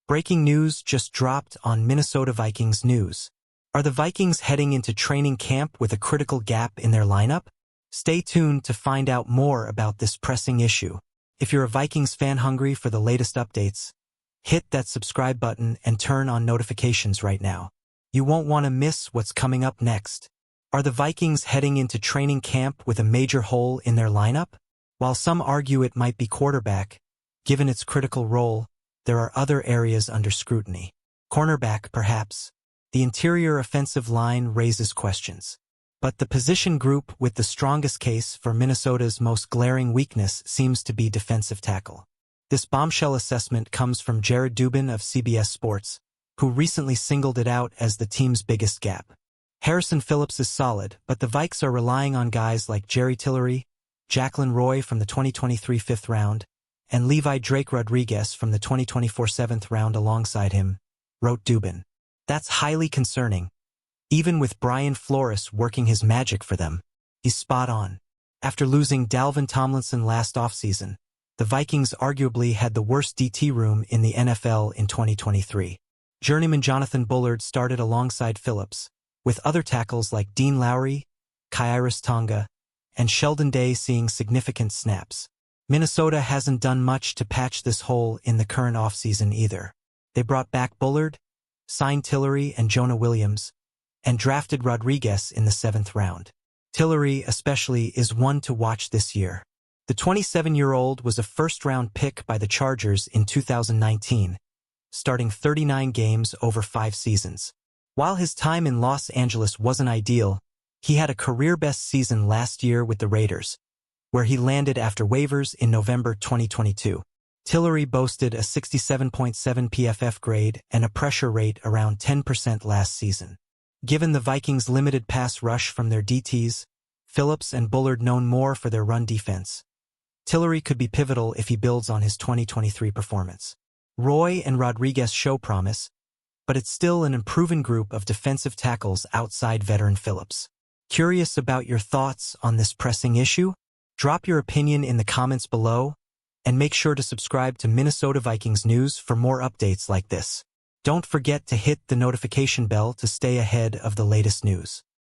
Breaking news just dropped on Minnesota Vikings news. Are the Vikings heading into training camp with a critical gap in their lineup? Stay tuned to find out more about this pressing issue. If you're a Vikings fan hungry for the latest updates, hit that subscribe button and turn on notifications right now. You won't want to miss what's coming up next. Are the Vikings heading into training camp with a major hole in their lineup? While some argue it might be quarterback, given its critical role, there are other areas under scrutiny. Cornerback, perhaps. The interior offensive line raises questions. But the position group with the strongest case for Minnesota's most glaring weakness seems to be defensive tackle. This bombshell assessment comes from Jared Dubin of CBS Sports, who recently singled it out as the team's biggest gap. Harrison Phillips is solid, but the Vikes are relying on guys like Jerry Tillery, Jacqueline Roy from the 2023 fifth round, and Levi Drake Rodriguez from the 2024 seventh round alongside him, wrote Dubin. That's highly concerning. Even with Brian Flores working his magic for them, he's spot on. After losing Dalvin Tomlinson last offseason, the Vikings arguably had the worst DT room in the NFL in 2023. Journeyman Jonathan Bullard started alongside Phillips, with other tackles like Dean Lowry, Khyiris Tonga, and Sheldon Day seeing significant snaps. Minnesota hasn't done much to patch this hole in the current offseason either. They brought back Bullard, signed Tillery and Jonah Williams, and drafted Rodriguez in the 7th round. Tillery, especially, is one to watch this year. The 27-year-old was a first-round pick by the Chargers in 2019, starting 39 games over 5 seasons. While his time in Los Angeles wasn't ideal, he had a career-best season last year with the Raiders, where he landed after waivers in November 2022. Tillery boasted a 67.7 PFF grade and a pressure rate around 10% last season. Given the Vikings' limited pass rush from their DTs, Phillips and Bullard known more for their run defense, Tillery could be pivotal if he builds on his 2023 performance. Roy and Rodriguez show promise, but it's still an unproven group of defensive tackles outside veteran Phillips. Curious about your thoughts on this pressing issue? Drop your opinion in the comments below, and make sure to subscribe to Minnesota Vikings News for more updates like this. Don't forget to hit the notification bell to stay ahead of the latest news.